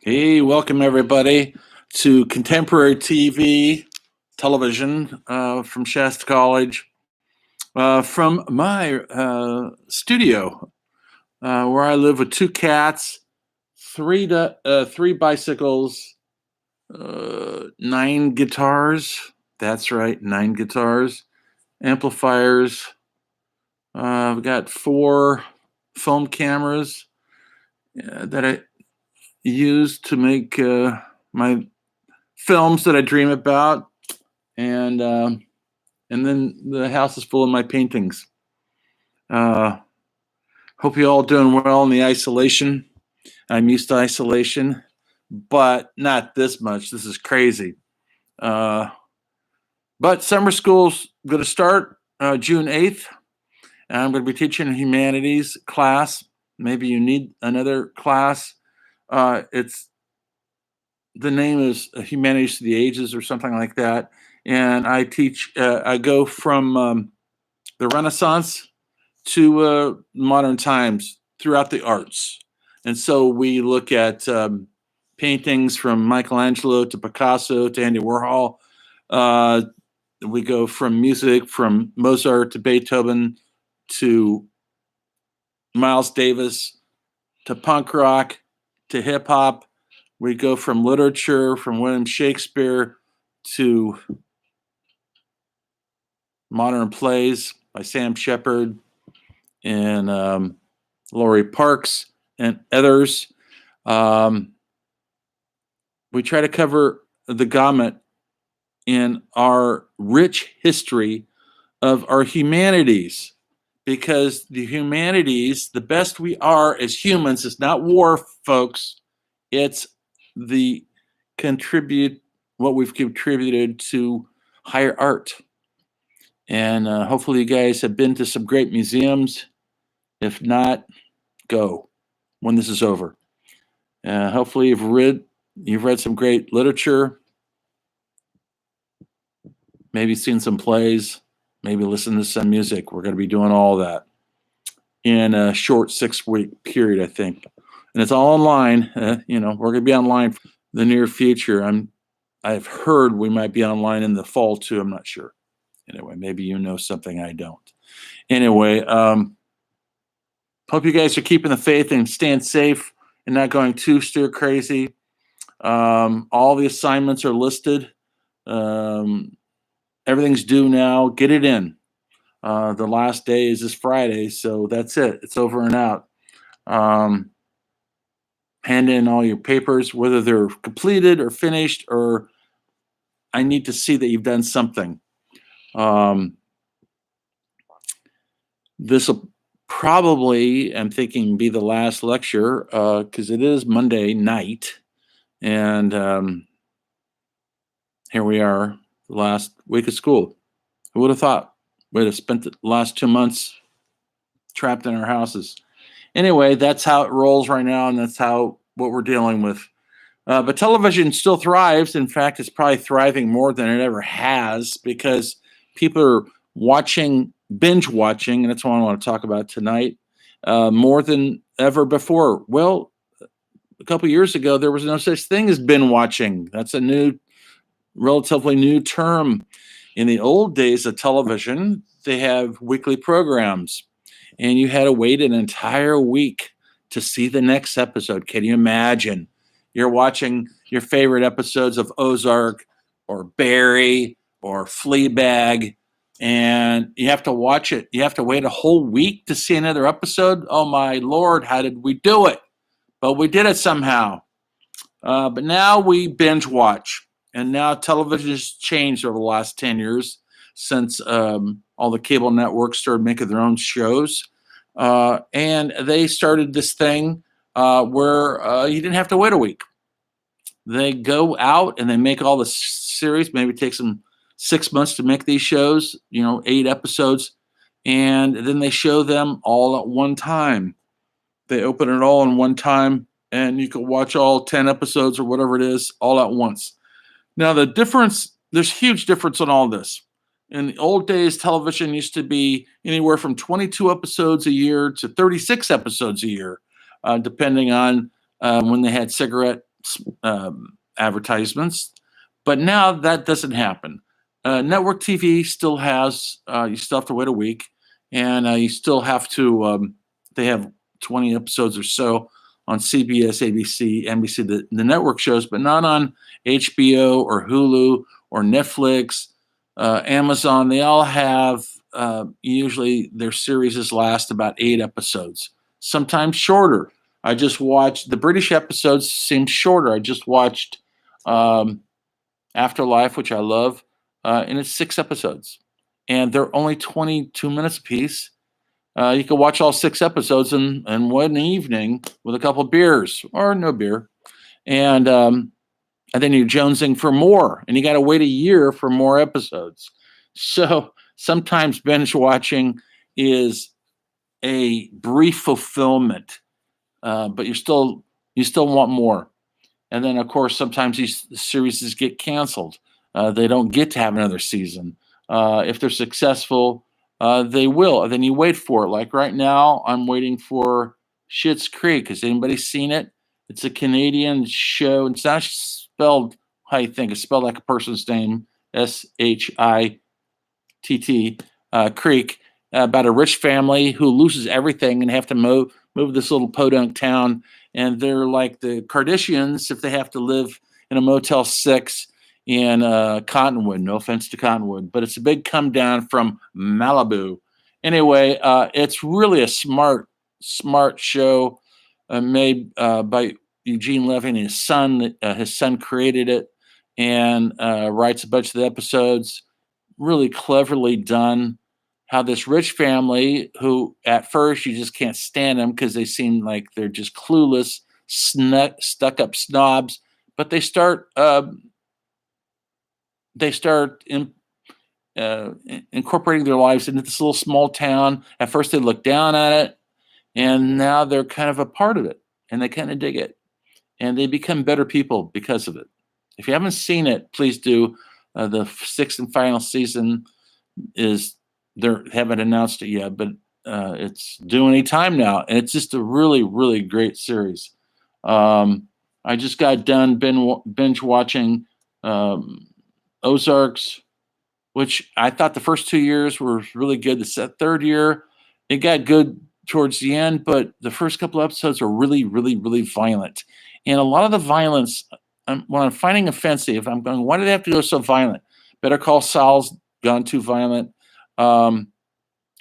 Hey, welcome everybody to contemporary television from Shasta College, from my studio where I live with two cats, three bicycles, nine guitars. That's right, nine guitars, amplifiers. I've got four film cameras that I use to make my films that I dream about, and then the house is full of my paintings. Uh, Hope you all doing well in the isolation. I'm used to isolation, but not this much. This is crazy. Uh, but summer school's going to start June 8th, and I'm going to be teaching a humanities class. Maybe you need another class. It's The name is Humanities to the Ages or something like that. And I teach. I go from the Renaissance to modern times throughout the arts. And so we look at paintings from Michelangelo to Picasso to Andy Warhol. Uh, we go from music, from Mozart to Beethoven to Miles Davis to punk rock to hip hop. We go from literature, from William Shakespeare to modern plays by Sam Shepard and Laurie Parks and others. Um, we try to cover the gamut in our rich history of our humanities, because the humanities, the best we are as humans, is not war, folks. It's the contribute what we've contributed to higher art. And hopefully, you guys have been to some great museums. If not, go when this is over. Hopefully, you've read some great literature, maybe seen some plays, maybe listened to some music. We're going to be doing all that in a short 6-week period, I think, and it's all online. We're going to be online for the near future. I've heard we might be online in the fall too. I'm not sure. Anyway, maybe you know something I don't. Anyway, hope you guys are keeping the faith and staying safe and not going too stir crazy. All the assignments are listed. Everything's due now. Get it in. The last day is this Friday, so that's it. It's over and out. Hand in all your papers, whether they're completed or finished, or I need to see that you've done something. This will probably, I'm thinking, be the last lecture because it is Monday night. And here we are, the last week of school. Who would have thought we'd have spent the last 2 months trapped in our houses? Anyway, that's how it rolls right now, and that's what we're dealing with. But television still thrives. In fact, it's probably thriving more than it ever has, because people are binge watching, and that's what I want to talk about tonight, more than ever before. Well, a couple years ago, there was no such thing as binge watching. That's a relatively new term. In the old days of television, they have weekly programs, and you had to wait an entire week to see the next episode. Can you imagine? You're watching your favorite episodes of Ozark or Barry or Fleabag, and you have to watch it. You have to wait a whole week to see another episode. Oh my Lord, how did we do it? But we did it somehow. But now we binge watch. And now television has changed over the last 10 years since all the cable networks started making their own shows. And they started this thing where you didn't have to wait a week. They go out and they make all the series. Maybe it takes them 6 months to make these shows, 8 episodes. And then they show them all at one time. They open it all in one time, and you can watch all 10 episodes or whatever it is all at once. Now, there's huge difference on all this. In the old days, television used to be anywhere from 22 episodes a year to 36 episodes a year, depending on when they had cigarette advertisements. But now that doesn't happen. Network TV still has, you still have to wait a week, and you still have to, they have 20 episodes or so on CBS, ABC, NBC, the network shows, but not on HBO or Hulu or Netflix, Amazon. They all have, usually their series last about 8 episodes, sometimes shorter. I just watched the British episodes seem shorter. I just watched um, Afterlife, which I love, and it's 6 episodes, and they're only 22 minutes apiece. You can watch all 6 episodes in one evening with a couple of beers or no beer, and then you're jonesing for more, and you got to wait a year for more episodes. So sometimes binge watching is a brief fulfillment, but you still want more. And then, of course, sometimes these series get canceled. They don't get to have another season. If they're successful, they will. And then you wait for it. Like right now, I'm waiting for Schitt's Creek. Has anybody seen it? It's a Canadian show. It's not spelled how you think. It's spelled like a person's name, Schitt, Creek, about a rich family who loses everything and have to move this little podunk town, and they're like the Kardashians if they have to live in a Motel 6 in Cottonwood. No offense to Cottonwood, but it's a big come down from Malibu. Anyway, it's really a smart show made by Eugene Levy and his son. His son created it and writes a bunch of the episodes. Really cleverly done. How this rich family, who at first you just can't stand them because they seem like they're just clueless, stuck up snobs, but they start incorporating their lives into this little small town. At first they look down at it, and now they're kind of a part of it, and they kind of dig it, and they become better people because of it. If you haven't seen it, please do. The sixth and final season is they haven't announced it yet, but it's due any time now, and it's just a really, really great series. I just got done binge watching Ozarks, which I thought the first 2 years were really good. The third year, it got good towards the end, but the first couple of episodes were really, really, really violent, and a lot of the violence. When I'm finding offensive, I'm going, why did they have to go so violent? Better Call Saul's gone too violent.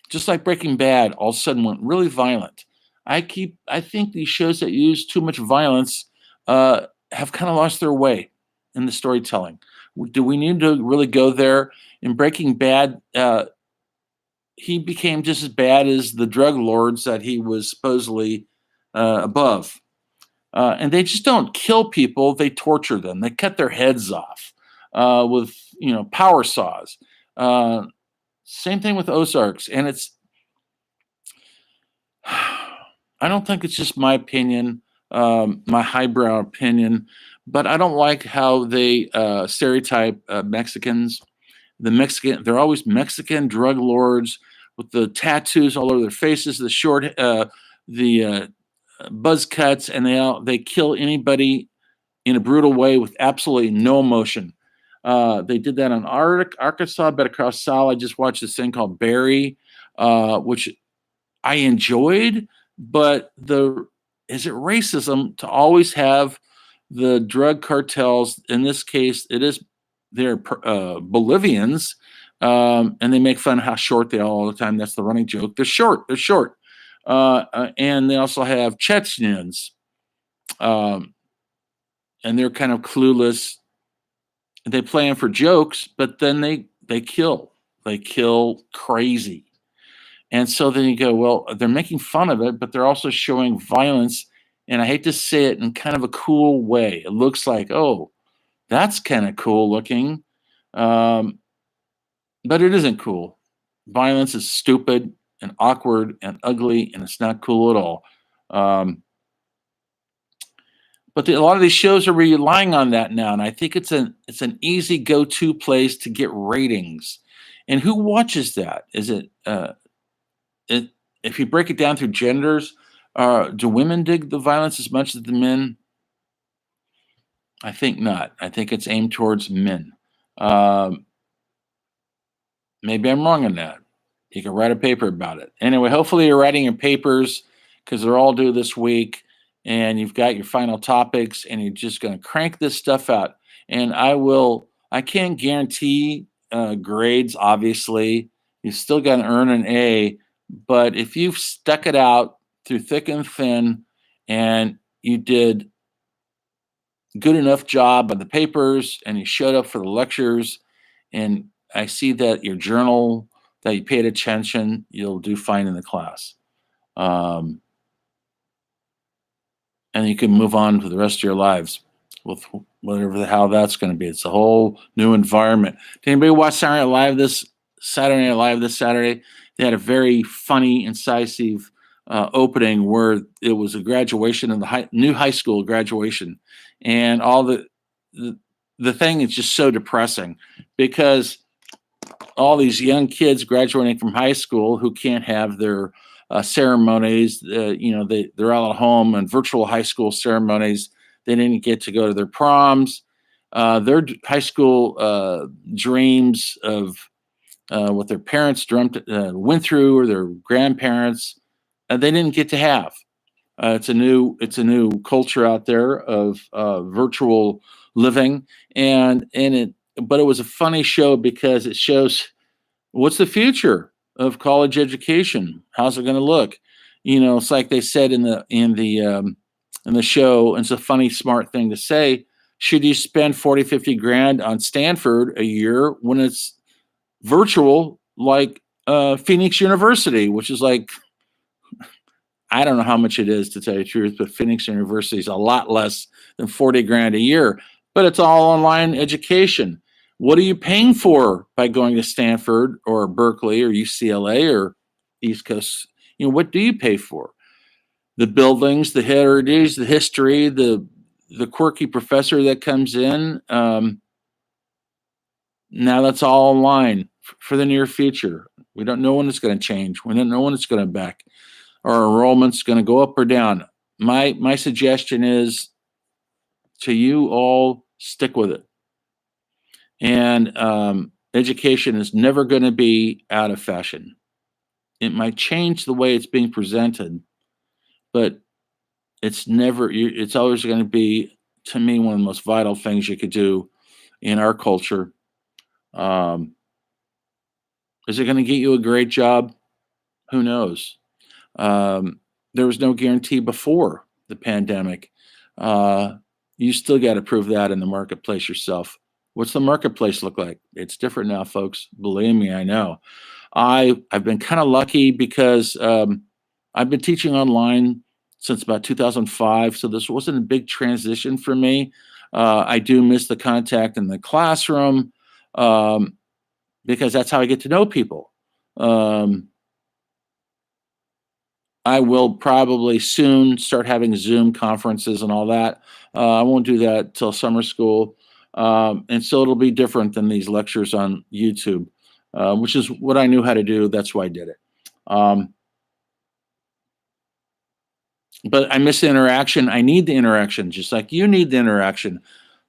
Just like Breaking Bad, all of a sudden went really violent. I think these shows that use too much violence have kind of lost their way in the storytelling. Do we need to really go there? In Breaking Bad, he became just as bad as the drug lords that he was supposedly above. And they just don't kill people; they torture them. They cut their heads off with power saws. Same thing with Ozarks, and it's. I don't think it's just my opinion, my highbrow opinion, but I don't like how they stereotype Mexicans. They're always Mexican drug lords with the tattoos all over their faces, the buzz cuts, and they kill anybody in a brutal way with absolutely no emotion. They did that on Arkansas, Better Call Saul. I just watched this thing called Barry, which I enjoyed, but is it racism to always have the drug cartels? In this case, they're Bolivians, and they make fun of how short they are all the time. That's the running joke. They're short. And they also have Chechens, um, and they're kind of clueless. They play them for jokes, but then they kill. They kill crazy. And so then you go, well, they're making fun of it, but they're also showing violence. And I hate to say it in kind of a cool way. It looks like, oh, that's kind of cool looking. But it isn't cool. Violence is stupid and awkward and ugly, and it's not cool at all. But a lot of these shows are relying on that now, and I think it's an easy go-to place to get ratings. And who watches that? Is it if you break it down through genders, do women dig the violence as much as the men? I think not. I think it's aimed towards men. Um, Maybe I'm wrong on that. You can write a paper about it. Anyway, hopefully you're writing your papers because they're all due this week and you've got your final topics and you're just going to crank this stuff out. And I can't guarantee grades, obviously. You still got to earn an A. But if you've stuck it out through thick and thin and you did good enough job on the papers and you showed up for the lectures and I see that your journal that you paid attention, you'll do fine in the class. Um, and you can move on for the rest of your lives with whatever the hell that's going to be. It's a whole new environment. Did anybody watch Saturday Night Live this Saturday? They had a very funny, incisive opening where it was a graduation of the new high school graduation, and all the the thing is just so depressing because all these young kids graduating from high school who can't have their ceremonies. They're all at home and virtual high school ceremonies. They didn't get to go to their proms. Their high school dreams of what their parents went through or their grandparents, they didn't get to have. It's a new culture out there of virtual living, but it was a funny show because it shows what's the future of college education? How's it going to look? It's like they said in the show. And it's a funny, smart thing to say. Should you spend 40, 50 grand on Stanford a year when it's virtual, like Phoenix University, which is like I don't know how much it is to tell you the truth, but Phoenix University is a lot less than 40 grand a year, but it's all online education. What are you paying for by going to Stanford or Berkeley or UCLA or East Coast? What do you pay for? The buildings, the heritage, the history, the quirky professor that comes in. Now that's all online for the near future. We don't know when it's going to change. We don't know when it's going to back. Our enrollment's going to go up or down. My suggestion is to you all, stick with it. And education is never going to be out of fashion. It might change the way it's being presented, but it's always going to be, to me, one of the most vital things you could do in our culture. Is it going to get you a great job? Who knows? There was no guarantee before the pandemic. You still got to prove that in the marketplace yourself. What's the marketplace look like? It's different now, folks. Believe me, I know. I've been kind of lucky because I've been teaching online since about 2005, so this wasn't a big transition for me. I do miss the contact in the classroom because that's how I get to know people. I will probably soon start having Zoom conferences and all that. I won't do that till summer school. And so it'll be different than these lectures on YouTube, which is what I knew how to do. That's why I did it. But I miss the interaction. I need the interaction, just like you need the interaction.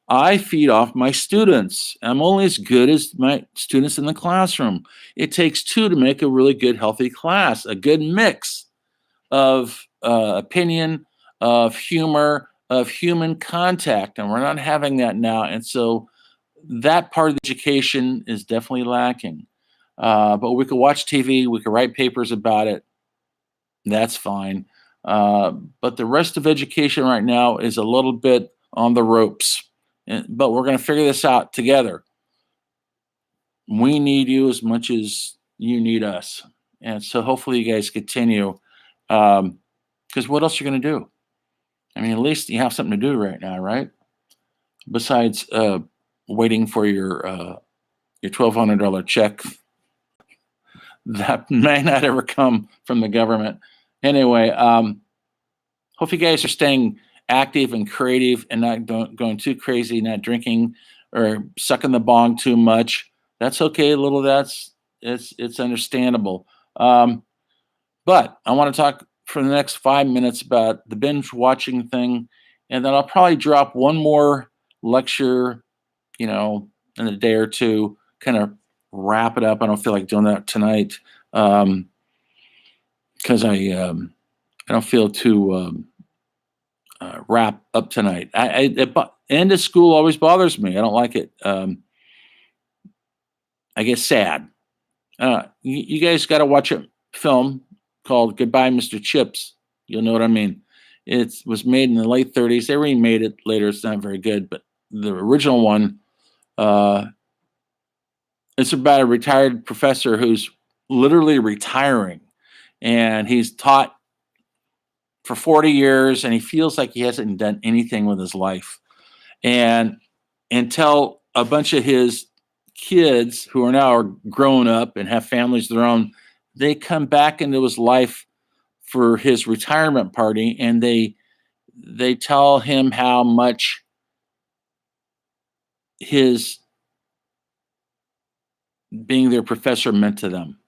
I feed off my students. I'm only as good as my students in the classroom. It takes two to make a really good, healthy class, a good mix of opinion, of humor, of human contact. And we're not having that now. And so that part of the education is definitely lacking. But we could watch TV, we could write papers about it. That's fine. But the rest of education right now is a little bit on the ropes. But we're going to figure this out together. We need you as much as you need us. And so hopefully you guys continue. Because what else are you going to do? I mean, at least you have something to do right now, right? Besides waiting for your $1,200 check that may not ever come from the government. Anyway, hope you guys are staying active and creative and not going too crazy, not drinking or sucking the bong too much. That's okay. A little of it's understandable. But I want to talk for the next 5 minutes about the binge watching thing, and then I'll probably drop one more lecture, in a day or two, kind of wrap it up. I don't feel like doing that tonight because I don't feel too wrap up tonight. End of school always bothers me. I don't like it. I get sad. You guys got to watch a film called Goodbye, Mr. Chips. You'll know what I mean. It was made in the late 30s. They remade it later. It's not very good, but the original one, it's about a retired professor who's literally retiring, and he's taught for 40 years, and he feels like he hasn't done anything with his life. And until a bunch of his kids who are now grown up and have families of their own, they come back into his life for his retirement party, and they tell him how much his being their professor meant to them.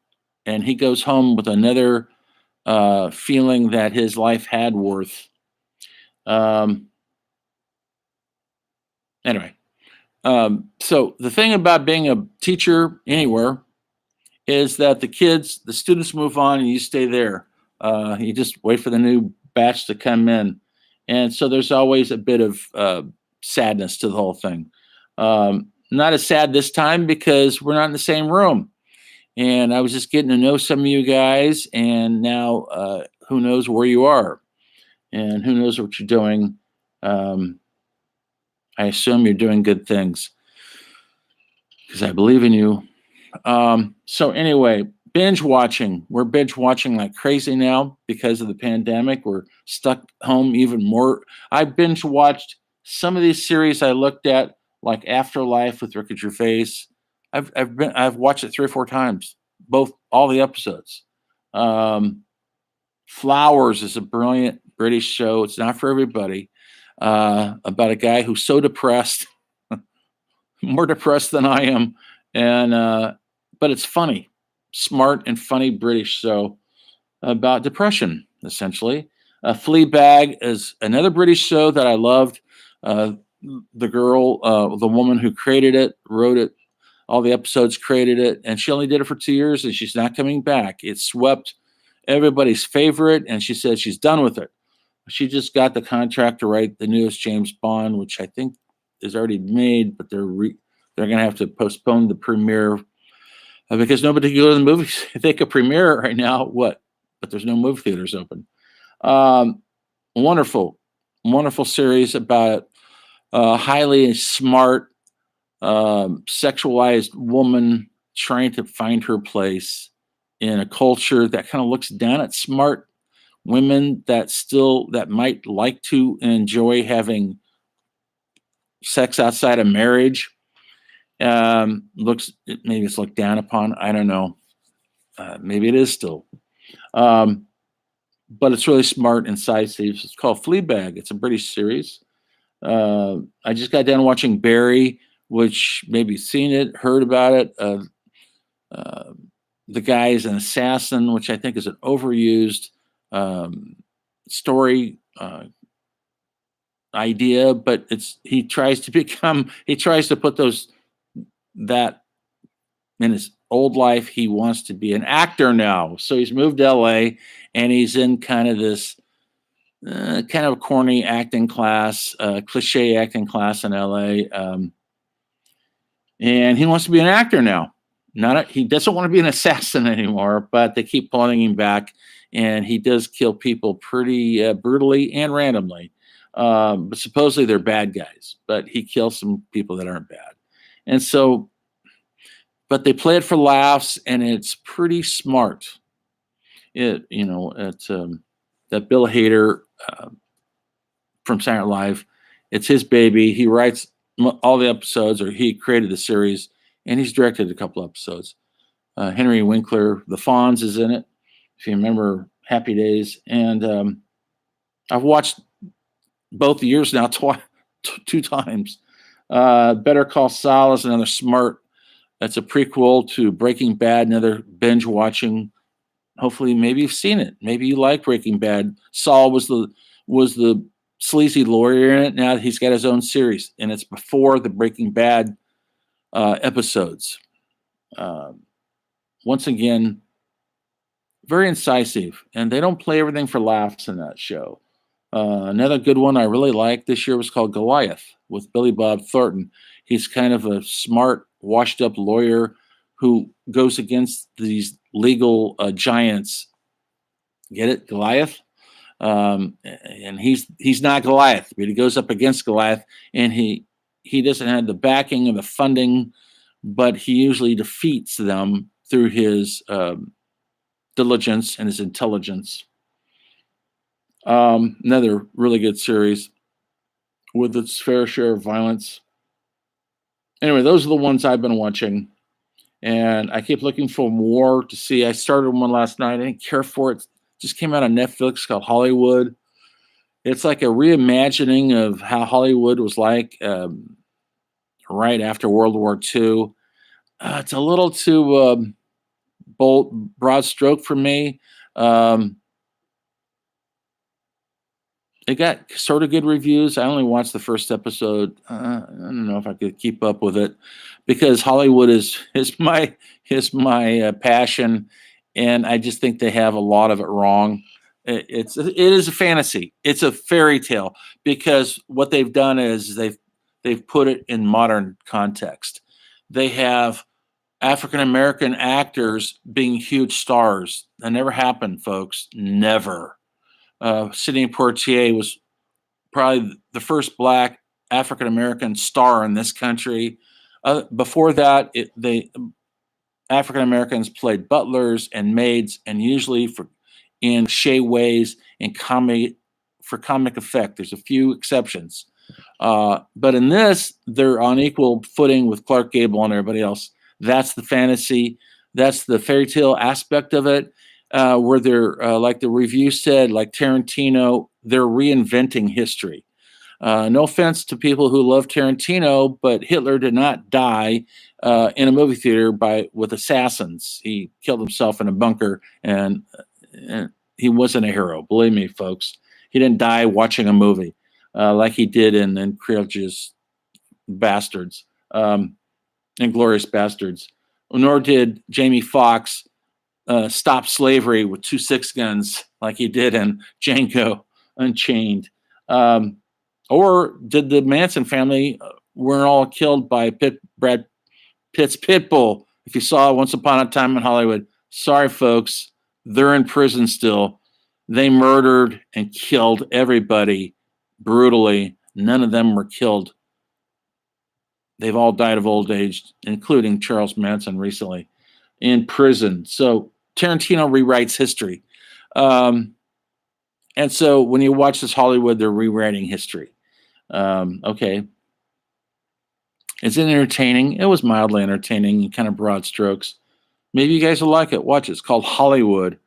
And he goes home with another feeling that his life had worth. Anyway, so the thing about being a teacher anywhere is that the students move on and you stay there. You just wait for the new batch to come in. And so there's always a bit of sadness to the whole thing. Not as sad this time because we're not in the same room. And I was just getting to know some of you guys, and now who knows where you are and who knows what you're doing. I assume you're doing good things because I believe in you. So anyway, binge watching. We're binge watching like crazy now because of the pandemic. We're stuck home even more. I binge watched some of these series I looked at, like Afterlife with Ricky Gervais. I've watched it 3 or 4 times, all the episodes. Flowers is a brilliant British show. It's not for everybody. About a guy who's so depressed, more depressed than I am, and but it's funny, smart and funny British show about depression, essentially. Fleabag is another British show that I loved. The woman who created it, wrote it, all the episodes, created it, and she only did it for 2 years, and she's not coming back. It swept everybody's favorite, and she said she's done with it. She just got the contract to write the newest James Bond, which I think is already made, but they're going to have to postpone the premiere because nobody can go to the movies. If they could premiere right now, what? But there's no movie theaters open. Wonderful, wonderful series about a highly smart, sexualized woman trying to find her place in a culture that kind of looks down at smart women that might like to enjoy having sex outside of marriage. Maybe it's looked down upon. I don't know. Maybe it is still. But it's really smart and incisive. It's called Fleabag. It's a British series. I just got done watching Barry, which maybe seen it, heard about it. The guy is an assassin, which I think is an overused story idea, but he tries to put that in his old life. He wants to be an actor now, so he's moved to LA, and he's in kind of this kind of corny acting class, cliche acting class in LA, and he wants to be an actor now. He doesn't want to be an assassin anymore, but they keep pulling him back, and he does kill people pretty brutally and randomly. But supposedly they're bad guys, but he kills some people that aren't bad. And so, but they play it for laughs, and it's pretty smart. That Bill Hader from Saturday Night Live, it's his baby. He writes all the episodes, or he created the series, and he's directed a couple episodes. Henry Winkler, the Fonz is in it, if you remember Happy Days. And I've watched both years now 2 times. Better Call Saul is another smart. That's a prequel to Breaking Bad, another binge watching. Hopefully, maybe you've seen it. Maybe you like Breaking Bad. Saul was the sleazy lawyer in it. Now he's got his own series, and it's before the Breaking Bad episodes. Once again, very incisive, and they don't play everything for laughs in that show. Another good one I really liked this year was called Goliath with Billy Bob Thornton. He's kind of a smart, washed up lawyer who goes against these legal giants. Get it? Goliath? And he's not Goliath, but he goes up against Goliath, and he doesn't have the backing or the funding, but he usually defeats them through his diligence and his intelligence. Another really good series with its fair share of violence. Anyway, those are the ones I've been watching, and I keep looking for more to see. I started one last night. I didn't care for it. It just came out on Netflix called Hollywood. It's like a reimagining of how Hollywood was like right after World War II. It's a little too broad stroke for me. It got sort of good reviews. I only watched the first episode. I don't know if I could keep up with it because Hollywood is my passion, and I just think they have a lot of it wrong. It is a fantasy. It's a fairy tale because what they've done is they've put it in modern context. They have African American actors being huge stars. That never happened, folks. Never. Sidney Poitier was probably the first Black African American star in this country. Before that, they African Americans played butlers and maids, and usually in shea ways and for comic effect. There's a few exceptions, but in this, they're on equal footing with Clark Gable and everybody else. That's the fantasy. That's the fairy tale aspect of it. Where they're, like the review said, like Tarantino, they're reinventing history. No offense to people who love Tarantino, but Hitler did not die in a movie theater with assassins. He killed himself in a bunker, and he wasn't a hero. Believe me, folks. He didn't die watching a movie like he did in Inglourious Bastards, Inglourious Bastards. Nor did Jamie Foxx stop slavery with 2 6 guns like he did in Django Unchained. Or did the Manson family weren't all killed by Brad Pitt's pit bull? If you saw Once Upon a Time in Hollywood, sorry, folks, they're in prison still. They murdered and killed everybody brutally. None of them were killed. They've all died of old age, including Charles Manson recently in prison. So Tarantino rewrites history. And so when you watch this Hollywood, they're rewriting history. Okay. Is it entertaining? It was mildly entertaining, kind of broad strokes. Maybe you guys will like it. Watch it. It's called Hollywood.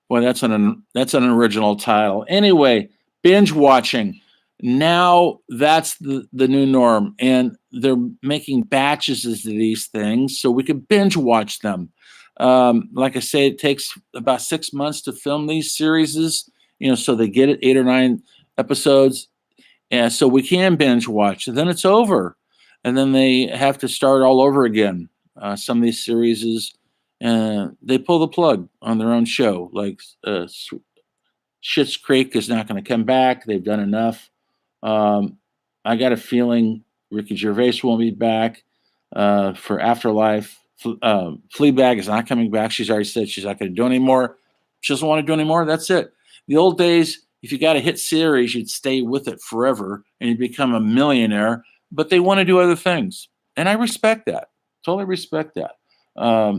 Boy, that's an original title. Anyway, binge watching. Now that's the new norm, and they're making batches of these things so we can binge watch them. Like I say, it takes about 6 months to film these series, so they get it 8 or 9 episodes, and so we can binge watch. And then it's over, and then they have to start all over again. Some of these series, they pull the plug on their own show. Like Schitt's Creek is not going to come back. They've done enough. I got a feeling Ricky Gervais won't be back for Afterlife. Fleabag is not coming back. She's already said she's not going to do anymore. She doesn't want to do anymore. That's it. The old days, if you got a hit series, you'd stay with it forever and you'd become a millionaire. But they want to do other things, and I respect that. Totally respect that.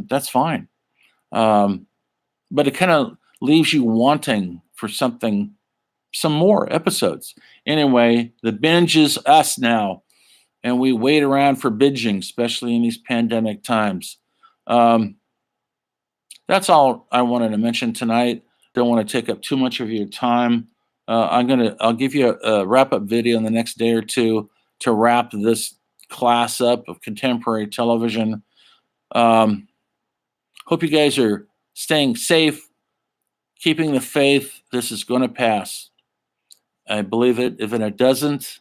That's fine. But it kind of leaves you wanting for some more episodes. Anyway, the binge is us now, and we wait around for binging, especially in these pandemic times. That's all I wanted to mention tonight. Don't want to take up too much of your time. I'll give you a wrap-up video in the next day or two to wrap this class up of contemporary television. Hope you guys are staying safe, keeping the faith. This is going to pass. I believe it. If it doesn't,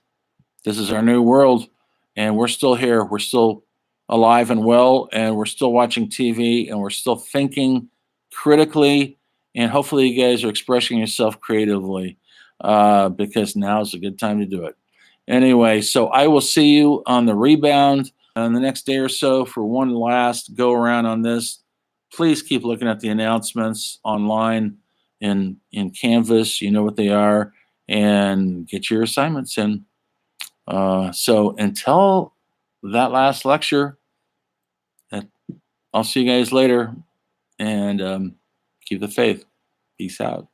this is our new world, and we're still here. We're still alive and well, and we're still watching TV, and we're still thinking critically. And hopefully, you guys are expressing yourself creatively, because now is a good time to do it. Anyway, so I will see you on the rebound on the next day or so for one last go around on this. Please keep looking at the announcements online in Canvas. You know what they are, and get your assignments in. So until that last lecture, uh, I'll see you guys later, and keep the faith. Peace out.